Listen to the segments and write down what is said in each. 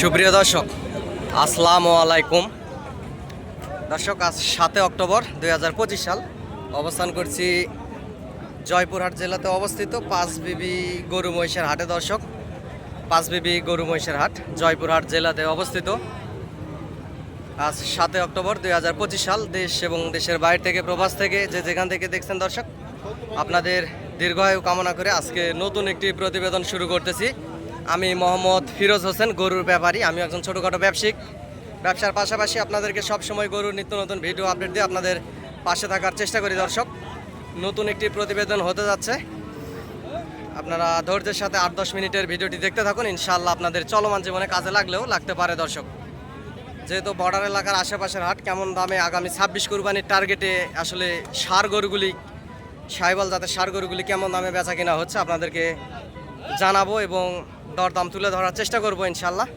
সুপ্রিয় দর্শক, আসসালামু আলাইকুম। দর্শক, আজ 7 অক্টোবর 2025 সাল। অবস্থান করছি জয়পুরহাট জেলাতে অবস্থিত পাঁচবিবি গরু মহিষের হাটে। দর্শক, পাঁচবিবি গরু মহিষের হাট জয়পুরহাট জেলাতে অবস্থিত। আজ 7 অক্টোবর 2025 সাল। দেশ এবং দেশের বাইরে থেকে, প্রবাস থেকে, যে যেখান থেকে দেখছেন দর্শক, আপনাদের দীর্ঘায়ু কামনা করে আজকে নতুন একটি প্রতিবেদন শুরু করতেছি। আমি মোহাম্মদ ফিরোজ হোসেন, গরুর ব্যাপারী। আমি একজন ছোটোখাটো ব্যবসায়িক। ব্যবসার পাশাপাশি আপনাদেরকে সবসময় গরুর নিত্য নতুন ভিডিও আপডেট দিয়ে আপনাদের পাশে থাকার চেষ্টা করি। দর্শক, নতুন একটি প্রতিবেদন হতে যাচ্ছে। আপনারা ধৈর্যের সাথে 8-10 মিনিটের ভিডিওটি দেখতে থাকুন। ইনশাআল্লাহ আপনাদের চলমান জীবনে কাজে লাগতে পারে। দর্শক, যেহেতু বর্ডার এলাকার আশেপাশের হাট, কেমন দামে আগামী 26 কুরবানির টার্গেটে আসলে ষাঁড় গরুগুলি, সাহিওয়াল জাতের ষাঁড় গরুগুলি কেমন দামে বেচা কিনা হচ্ছে আপনাদেরকে জানাবো এবং দরদাম তুলে ধরার চেষ্টা করবো ইনশাল্লাহ।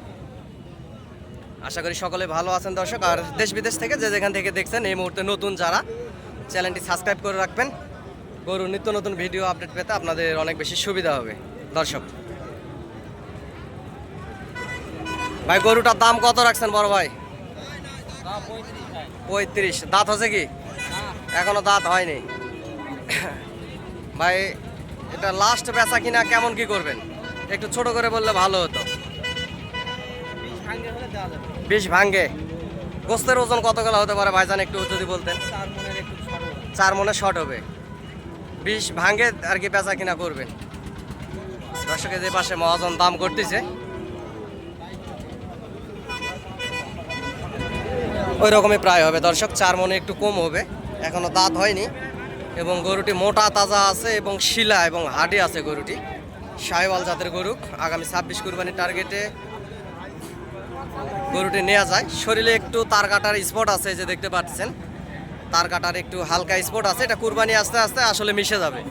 আশা করি সকলে ভালো আছেন দর্শক। আর দেশ বিদেশ থেকে যে যেখান থেকে দেখছেন, এই মুহূর্তে নতুন যারা, চ্যানেলটি সাবস্ক্রাইব করে রাখবেন। গরুর নিত্য নতুন ভিডিও আপডেট পেতে আপনাদের অনেক বেশি সুবিধা হবে। দর্শক ভাই, গরুটার দাম কত রাখছেন বড় ভাই? 35। দাঁত হচ্ছে কি? এখনো দাঁত হয়নি। ভাই, এটা লাস্ট বেচা কিনা কেমন কি করবেন? একটু ছোট করে বললে ভালো হতো। 20 ভাঙ্গে। গোস্তের ওজন কত গেলা হতে পারে ভাইজান, একটু যদি বলতেন। 4 মনে শর্ট হবে। 20 ভাঙ্গে আর কি বেচা কিনা করবেন। দর্শকের যে পাশে মহাজন দাম করতেছে, ওই রকমই প্রায় হবে দর্শক। 4 মনে একটু কম হবে। এখনো দাঁত হয়নি এবং গরুটি মোটা তাজা আছে এবং শিলা এবং হাডি আছে। গরুটি সাহিওয়াল জাতের গরু। আগামী 26 কুরবানির টার্গেটে গরুটি নেওয়া যায়। শরীরে একটু তার কাটার স্পট আছে, যে দেখতে পাচ্ছেন, তার কাটার একটু হালকা স্পট আছে। এটা কুরবানি আস্তে আস্তে আসলে মিশে যাবে।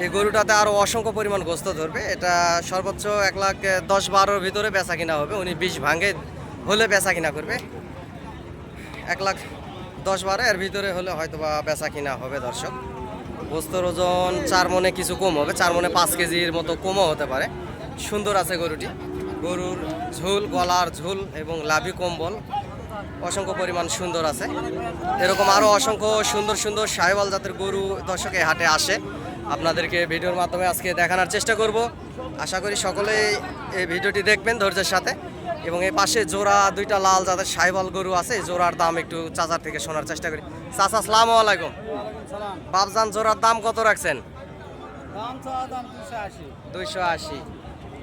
এই গরুটাতে আরও অসংখ্য পরিমাণ গোস্ত ধরবে। এটা সর্বোচ্চ 1,10,12 ভিতরে বেচা কিনা হবে। উনি 20 ভাঙ্গে হলে বেচা কিনা করবে। 1,10,12 এর ভিতরে হলে হয়তো বা বেচা কিনা হবে। দর্শক, গোস্তর ওজন 4 মনে কিছু কম হবে। 4 মনে 5 কেজির মতো কমও হতে পারে। সুন্দর আছে গরুটি। গরুর ঝুল, গলার ঝুল এবং লাভি কম্বল অসংখ্য পরিমাণ সুন্দর আছে। এরকম আরও অসংখ্য সুন্দর সুন্দর সাহিওয়াল জাতের গরু দর্শক এই হাটে আসে। আপনাদেরকে ভিডিওর মাধ্যমে আজকে দেখানোর চেষ্টা করব। আশা করি সকলেই এই ভিডিওটি দেখবেন ধৈর্যের সাথে। এবং এই পাশে জোড়া 2টা লাল জাতের সাহিওয়াল গরু আছে। এই জোড়ার দাম একটু চাচার থেকে শোনার চেষ্টা করি। চাচা, আসসালামু আলাইকুম। বাবজান, জোড়ার দাম কত রাখছেন? 280।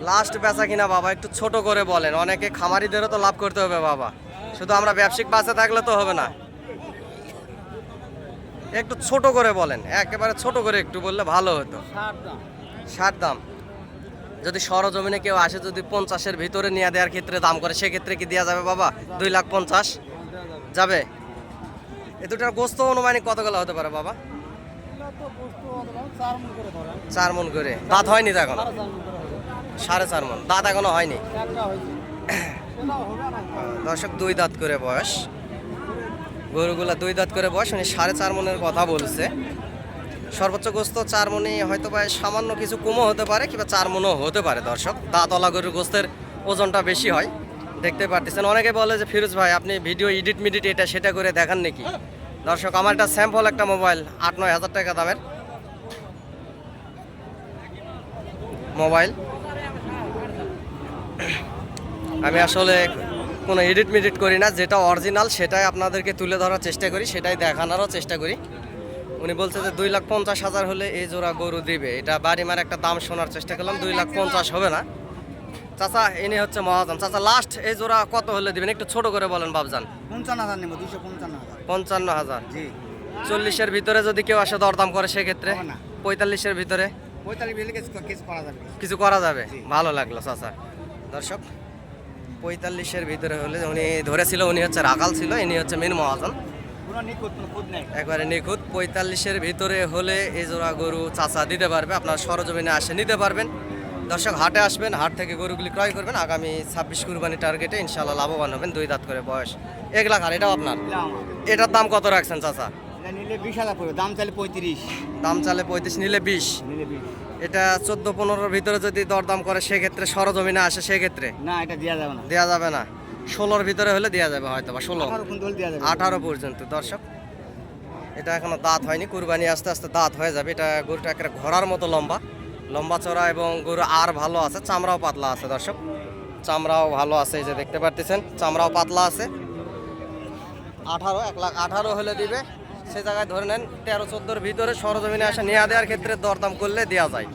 লাস্ট বেচা কিনা বাবা একটু ছোট করে বলেন। অনেকে খামারিদেরও তো লাভ করতে হবে বাবা, শুধু আমরা ব্যবসায়িক বাসে থাকলে তো হবে না। একটু ছোট করে বলেন, একেবারে ছোট করে একটু বললে ভালো হতো। 60 দাম। যদি সরজমিনে কেউ আসে, যদি 50-এর ভিতরে নিয়ে দেওয়ার ক্ষেত্রে দাম করে, সেক্ষেত্রে কি দেওয়া যাবে বাবা? 2,50,000 যাবে? এ দুটার গোস্ত অনুমানিক কত গেলা হতে পারে বাবা? 4 মন করে। দাঁত হয়নি তো এখন? 4.5 মন। দাঁত এখনো হয়নি দর্শক। 2 দাঁত করে বয়স গরুগুলা, 2 দাঁত করে বয়স। উনি 4.5 মনের কথা বলছে। সর্বোচ্চ গোস্ত 4 মনে, হয়তো বা সামান্য কিছু কমও হতে পারে, কিংবা 4 মনও হতে পারে। দর্শক, দাঁতওয়ালা গরুর গোস্তের ওজনটা বেশি হয়, দেখতে পারতেছেন। অনেকে বলে যে ফিরোজ ভাই, আপনি ভিডিও এডিট এটা সেটা করে দেখান নাকি? দর্শক, আমার একটা স্যাম্পল একটা মোবাইল, 8-9 হাজার টাকা দামের মোবাইল। আমি আসলে কোনো এডিট করি না। যেটা অরিজিনাল সেটাই আপনাদেরকে তুলে ধরার চেষ্টা করি, সেটাই দেখানোরও চেষ্টা করি। উনি বলছে যে 2,50,000 হলে এই জোড়া গরু দিবে। এটা বাড়ি মার একটা দাম শোনার চেষ্টা করলাম। 2,50,000 হবে না চাচা। ইনি হচ্ছে মহাজন। চাচা, লাস্ট এই জোড়া কত হলে দিবেন? একটু ছোট করে বলেন বাবজান। 55,000 নেব। 255,000। 55,000। জি। 40-এর ভিতরে যদি কেউ আসে দরদাম করে, সেক্ষেত্রে 45-এর ভিতরে 45 কিছু করা যাবে। ভালো লাগলো চাচা। দর্শক, 45-এর ভিতরে হলে, উনি ধরেছিল, উনি হচ্ছে রাখাল ছিল, ইনি হচ্ছে মেন মহাজন, একবারে নিখুঁত। 45-এর ভিতরে হলে এই জোড়া গরু চাচা দিতে পারবে। আপনার সরজমিনে আসে নিতে পারবেন। দর্শক, হাটে আসবেন, হাট থেকে গরুগুলি ক্রয় করবেন। আগামী 26 কুরবানি টার্গেটে ইনশাল্লাহ লাভবান হবেন। 2 দাঁত করে বয়স। 1 লাখ। আর এটাও আপনার? এটার দাম কত রাখছেন চাচা? এটা নিলে 20,000 পড়বে, দাম চাইলে 35। দাম চালে 35, নিলে 20। নিলে 20। এটা 14-15-র ভিতরে যদি দরদাম করে সেক্ষেত্রে সরজমিনে আসে সেক্ষেত্রে না, এটা দেওয়া যাবে না। দেওয়া যাবে না। 16-র ভিতরে হলে দেওয়া যাবে হয়তো বা 16, 18 কুইন্টাল দেওয়া যাবে। 18 পর্যন্ত। দর্শক এটা এখনো দাঁত হয়নি, কুরবানি আস্তে আস্তে দাঁত হয়ে যাবে। এটা গরুটা একেবারে ঘোড়ার মতো লম্বা চড়া এবং গরু আর ভালো আছে, চামড়াও পাতলা আছে। দর্শক চামড়াও ভালো আছে, এই যে দেখতে পারতেছেন চামড়াও পাতলা আছে। 1,18,00,000 হলে দিবে। সে জায়গায় ধরে নেন 13-14-র ভিতরে সরজমিনে আসা নিয়ে দেওয়ার ক্ষেত্রে দরদাম করলে দেওয়া যায়।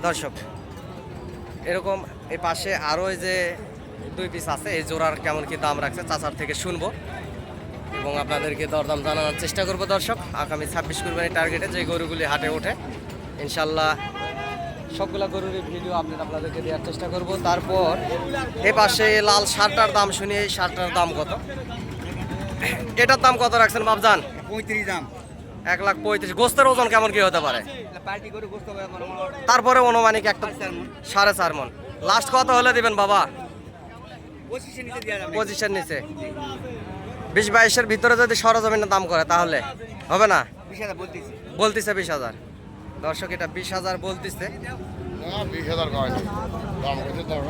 দর্শক এরকম এই পাশে আরও এই যে 2 পিস আছে, এই জোড়ার কেমন কি দাম রাখছে চাচার থেকে শুনবো এবং আপনাদেরকে দরদাম জানানোর চেষ্টা করবো। দর্শক আগামী 26 কুরবানি টার্গেটে যে গরুগুলি হাটে ওঠে ইনশাল্লাহ সবগুলা গরুর ভিডিও আপডেট আপনাদেরকে দেওয়ার চেষ্টা করব। তারপর এই পাশে লাল শার্টটার দাম শুনি, এই শার্টটার দাম কত, এটার দাম কত রাখছেন বাবজান? 35 দাম। 1,35,000। গোস্তের ওজন কেমন কি হতে পারে? এটা পার্টি করে গোস্ত করে তারপরে অনুমানিক একটা 4.5 মণ। লাস্ট কত হলে দিবেন বাবা? 25 নিচে দেওয়া যাবে না। 25-এর নিচে। 20-22-এর ভিতরে যদি সরজমিনের দাম করে তাহলে হবে না? 20,000 বলতেছি। বলতেছে 20,000। দর্শক এটা 20,000 বলতেছে। 20,000 কয় না। দাম কত দাম?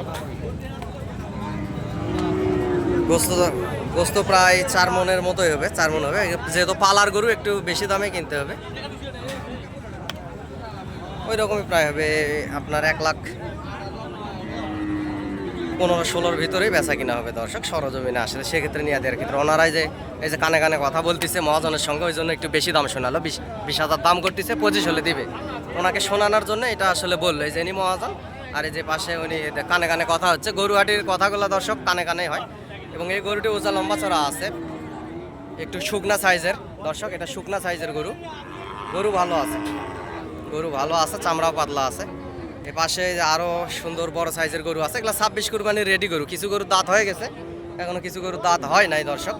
গোস্ত প্রায় 4 মণের মতোই হবে, 4 মণ হবে। যেহেতু পালার গরু একটু বেশি দামে কিনতে হবে, ওই রকমই প্রায় হবে আপনার 1,15,00,000-16-র ভিতরেই বেচা কিনা হবে। দর্শক সরজমিনে আসলে সেক্ষেত্রে নিয়ে দেওয়ার ক্ষেত্রে ওনারাই যে এই যে কানে কানে কথা বলতেছে মহাজনের সঙ্গে, ওই জন্য একটু বেশি দাম শোনালো। 20,000 দাম করতেছে, 25 হলে দিবে। ওনাকে শোনানোর জন্য এটা আসলে বললো এই যে ইনি মহাজন, আর এই যে পাশে উনি কানে কানে কথা হচ্ছে। গরুহাটির কথাগুলো দর্শক কানে কানেই হয় এবং এই গরুটি উঁচা লম্বা চড়া আছে, একটু শুকনা সাইজের। দর্শক এটা শুকনা সাইজের গরু, গরু ভালো আছে, গরু ভালো আছে, চামড়াও পাতলা আছে। এ পাশে আরো সুন্দর বড় সাইজের গরু আছে, এগুলো 26 কুরবানির রেডি গরু। কিছু গরু দাঁত হয়ে গেছে, এখনো কিছু গরু দাঁত হয় নাই। দর্শক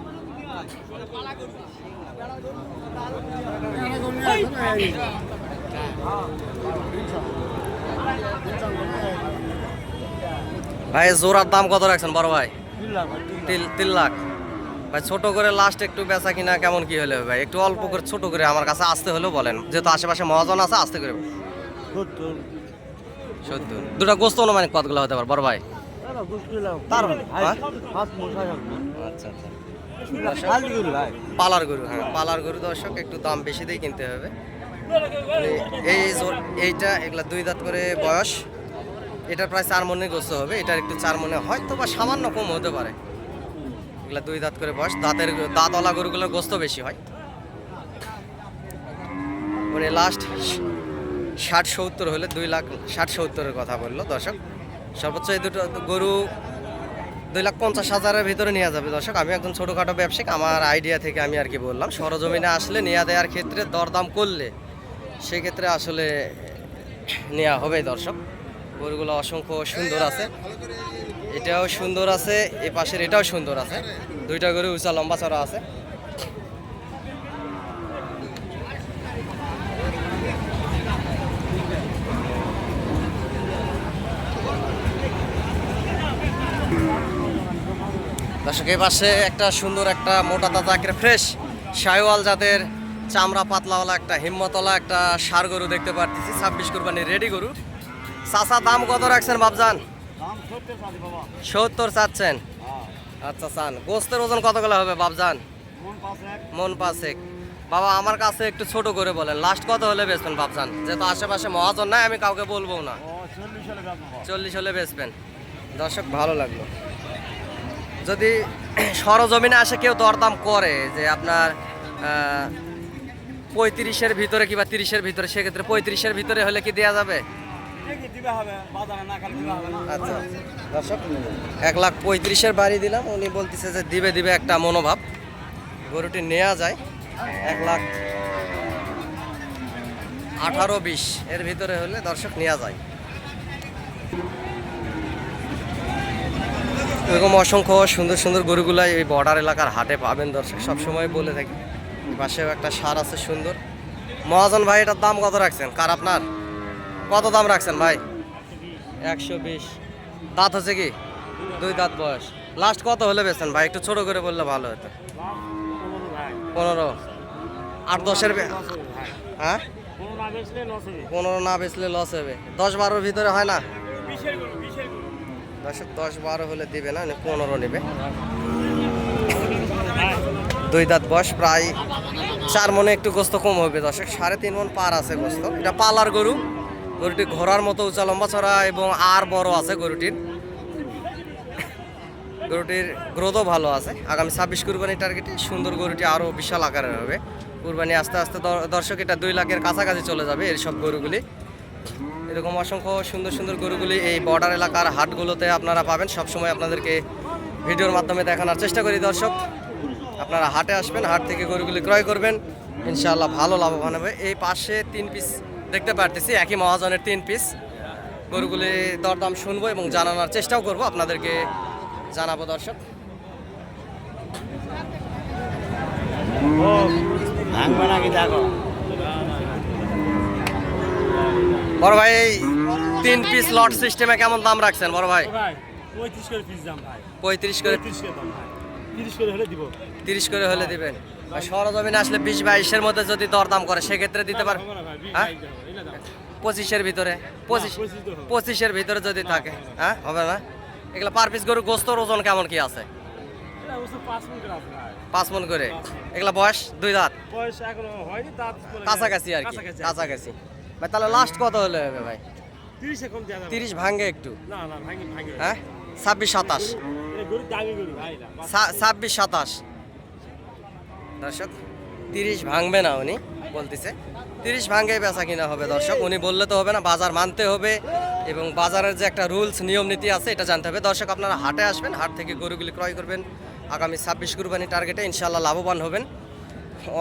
ভাই জোড়ার দাম কত রাখছেন বড় ভাই? 3 লাখ। ভাই ছোট করে লাস্ট একটু বেচা কিনা কেমন কি হলে ভাই? একটু অল্প করে ছোট করে আমার কাছে আসতে হলেও বলেন, যেহেতু আশেপাশে মহাজন আছে, আসতে করে 70। দুটা গোস্ত অনুমানিক কতগুলো হতে পারে বড় ভাই? আচ্ছা আচ্ছা। পালার গরু, হ্যাঁ পালার গরু। দর্শক একটু দাম বেশি দিয়ে কিনতে হবে। এইটা এগুলা 2 দাঁত করে বয়স, এটা প্রায় 4 মণের গোস্ত হবে। এটার একটু 4 মণে হয়তো বা সামান্য কম হতে পারে। এগুলা 2 দাঁত করে বয়স, দাঁতওয়ালা গরুগুলোর গোস্ত বেশি হয়। মানে লাস্ট 60-70 হলে 2,60,70-এর কথা বললো দর্শক। সর্বোচ্চ এই দুটো গরু 2,50,000-এর ভিতরে নেওয়া যাবে। দর্শক আমি একজন ছোটোখাটো ব্যবসায়িক, আমার আইডিয়া থেকে আমি আর কি বললাম। সরজমিনে আসলে নেওয়া দেওয়ার ক্ষেত্রে দরদাম করলে সেক্ষেত্রে আসলে নেওয়া হবে। দর্শক গরুগুলো অসংখ্য সুন্দর আছে, এটাও সুন্দর আছে, এ পাশের এটাও সুন্দর আছে। দুইটা গরু উঁচা লম্বা চড়া আছে। দর্শক এই পাশে একটা সুন্দর একটা মোটা তাজা একটা ফ্রেশ শাহিওয়াল জাতের চামড়া পাতলাওয়ালা একটা হিম্মতওয়ালা একটা ষাঁড় গরু দেখতে পারতেছি, 26 কুরবানির রেডি গরু। চাচা দাম কত রাখছেন বাবজান? 70 চাচ্ছেন? আচ্ছা চান। গোস্তের ওজন কতগুলো হবে বাবজান? মন 5 বাবা আমার কাছে একটু ছোট করে বলেন, লাস্ট কত হলে বেচবেন বাবজান? যেহেতু আশেপাশে মহাজন নাই, আমি কাউকে বলবো না। 40 হলে বেচবেন। দর্শক ভালো লাগলো। যদি সরজমিনে আসে কেউ দরদাম করে যে আপনার 35-এর ভিতরে কিংবা 30-এর ভিতরে, সেক্ষেত্রে 35-এর ভিতরে হলে কি দেওয়া যাবে? আচ্ছা দর্শক 1,35,000-এর বাড়ি দিলাম, উনি বলতেছে যে দিবে একটা মনোভাব। গরুটি নেওয়া যায় 1,18,20 এর ভিতরে হলে দর্শক নেওয়া যায়। এরকম অসংখ্য সুন্দর সুন্দর গরুগুলাই এই বর্ডার এলাকার হাটে পাবেন দর্শক, সবসময় বলে থাকি। পাশেও একটা ষাঁড় আছে সুন্দর। মহাজন ভাই এটার দাম কত রাখছেন? কার আপনার কত দাম রাখছেন ভাই? 120। দাঁত হচ্ছে কি? 2 দাঁত বয়স। লাস্ট কত হলে বেচছেন ভাই? একটু ছোট করে বললে ভালো হতো। 15। 8-10-এর হ্যাঁ 15 না বেচলে লস হবে। 10-12 ভিতরে হয় না? 10-12 হলে দিবে না, 15 নেবে। 2 দাঁত বয়স, প্রায় 4 মনে একটু গোস্ত কম হবে দর্শক। 3.5 মন পার আছে গোস্ত। এটা পালার গরু। গরুটি ঘোড়ার মতো উঁচা লম্বা চড়া এবং আর বড় আছে গরুটির। গরুটির গ্রোথও ভালো আছে। আগামী 26 কুরবানি টার্গেটে সুন্দর গরুটি আরও বিশাল আকারের হবে। কুরবানি আস্তে আস্তে দর্শক এটা 2 লাখের কাছাকাছি চলে যাবে এই সব গরুগুলি। এরকম অসংখ্য সুন্দর সুন্দর গরুগুলি এই বর্ডার এলাকার হাটগুলোতে আপনারা পাবেন। সবসময় আপনাদেরকে ভিডিওর মাধ্যমে দেখানোর চেষ্টা করি দর্শক। আপনারা হাটে আসবেন, হাট থেকে গরুগুলি ক্রয় করবেন, ইনশাআল্লাহ ভালো লাভবান হবে। এই পাশে 3 পিস দেখতে পারতেছি, একই মহাজনের 3 পিস। গরুগুলি দরদাম শুনবো এবং জানানোর চেষ্টাও করব, আপনাদেরকে জানাবো দর্শক। বড় ভাই 3 পিস লট সিস্টেমে কেমন দাম রাখছেন বড় ভাই? 35 করে পিস দাম ভাই। 35 করে 30 করে দাম ভাই। 30 করে হলে দিব। 30 করে হলে দিবেন। আর সরজমিনে আসলে 20-22-এর মধ্যে যদি দরদাম করে সেক্ষেত্রে দিতে পার। হ্যাঁ 25-এর ভিতরে 25-এর ভিতরে যদি থাকে হ্যাঁ হবে না? এগুলো পার পিস গরু গোস্তর ওজন কেমন কি আছে? 5 মন করে। এগুলা বয়স 2 দাঁত বয়স এখনো হয়নি, দাঁত কাছাকাছি আর কি, কাছাকাছি। ভাই তাহলে লাস্ট কত হলে হবে ভাই? 30 এখন দেয়া যাবে। 30 ভাঙে একটু। না না ভাঙি ভাঙি। হ্যাঁ 26-27 এই গরু দামি গরু ভাই না। 26-27 দর্শক। 30 ভাঙবে না উনি বলতেছে, 30 ভাঙে বেচা কিনা হবে দর্শক। উনি বললে তো হবে না, বাজার মানতে হবে এবং বাজারের যে একটা রুলস নিয়ম নীতি আছে এটা জানতে হবে দর্শক। আপনারা হাটে আসবেন, হাট থেকে গরুগুলি ক্রয় করবেন। আগামী 26 কুরবানি টার্গেটে ইনশাআল্লাহ লাভবান হবেন।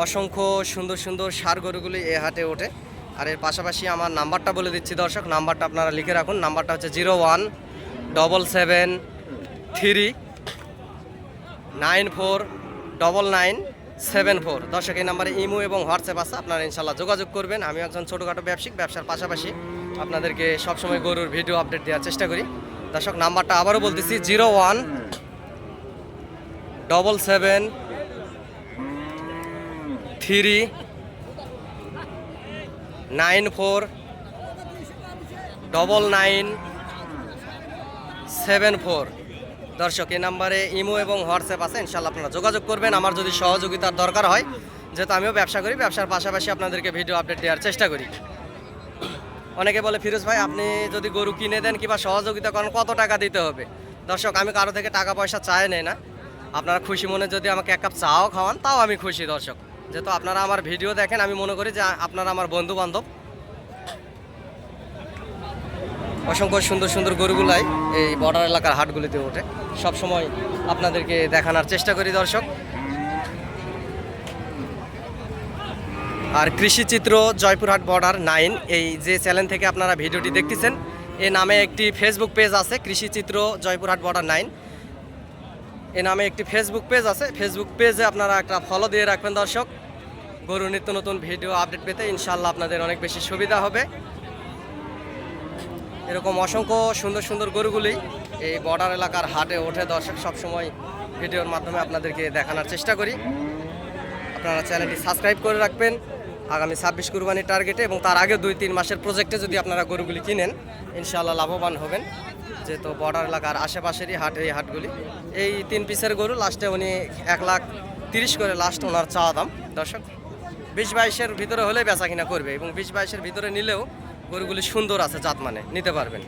অসংখ্য সুন্দর সুন্দর ষাঁড় গরুগুলি এ হাটে ওঠে। আর এর পাশাপাশি আমার নাম্বারটা বলে দিচ্ছি দর্শক, নাম্বারটা আপনারা লিখে রাখুন। নাম্বারটা হচ্ছে 0177394974 দর্শক। এই নাম্বারে ইমো এবং হোয়াটসঅ্যাপ আছে, আপনারা ইনশাল্লাহ যোগাযোগ করবেন। আমি একজন ছোটোখাটো ব্যবসায়িক, ব্যবসার পাশাপাশি আপনাদেরকে সবসময় গরুর ভিডিও আপডেট দেওয়ার চেষ্টা করি দর্শক। নাম্বারটা আবারও বলতেছি 0177394974 দর্শক। এই নাম্বারে ইমো এবং হোয়াটসঅ্যাপ আছে, ইনশাল্লাহ আপনারা যোগাযোগ করবেন। আমার যদি সহযোগিতার দরকার হয়, যেহেতু আমিও ব্যবসা করি, ব্যবসার পাশাপাশি আপনাদেরকে ভিডিও আপডেট দেওয়ার চেষ্টা করি। অনেকে বলে ফিরোজ ভাই আপনি যদি গরু কিনে দেন কিংবা সহযোগিতা করেন কত টাকা দিতে হবে? দর্শক আমি কারো থেকে টাকা পয়সা চাই নেই না। আপনারা খুশি মনে যদি আমাকে 1 কাপ চাও খাওয়ান তাও আমি খুশি দর্শক। যেহেতু আপনারা আমার ভিডিও দেখেন, আমি মনে করি যে আপনারা আমার বন্ধু বান্ধব। অসংখ্য সুন্দর সুন্দর গরুগুলাই এই বর্ডার এলাকার হাটগুলিতে ওঠে, সবসময় আপনাদেরকে দেখানোর চেষ্টা করি দর্শক। আর কৃষিচিত্র জয়পুরহাট বর্ডার 9 এই যে চ্যানেল থেকে আপনারা ভিডিওটি দেখতেছেন, এ নামে একটি ফেসবুক পেজ আছে, কৃষিচিত্র জয়পুরহাট বর্ডার 9 এ নামে একটি ফেসবুক পেজ আছে। ফেসবুক পেজে আপনারা একটা ফলো দিয়ে রাখবেন দর্শক। গরুর নিত্য নতুন ভিডিও আপডেট পেতে ইনশাআল্লাহ আপনাদের অনেক বেশি সুবিধা হবে। এরকম অসংখ্য সুন্দর সুন্দর গরুগুলি এই বর্ডার এলাকার হাটে ওঠে দর্শক। সবসময় ভিডিওর মাধ্যমে আপনাদেরকে দেখানোর চেষ্টা করি। আপনারা চ্যানেলটি সাবস্ক্রাইব করে রাখবেন। আগামী 26 কুরবানির টার্গেটে এবং তার আগে 2-3 মাসের প্রজেক্টে যদি আপনারা গরুগুলি কিনেন ইনশাআল্লাহ লাভবান হবেন। যেহেতু বর্ডার এলাকার আশেপাশেরই হাট এই হাটগুলি। এই 3 পিসের গরু লাস্টে উনি 1,30,000 করে লাস্ট ওনার চাওয়া দাম দর্শক। 20-22-এর ভিতরে হলে বেচা কিনা করবে এবং 20-22-এর ভিতরে নিলেও গরুগুলি সুন্দর আছে, জাত মানে নিতে পারবেন।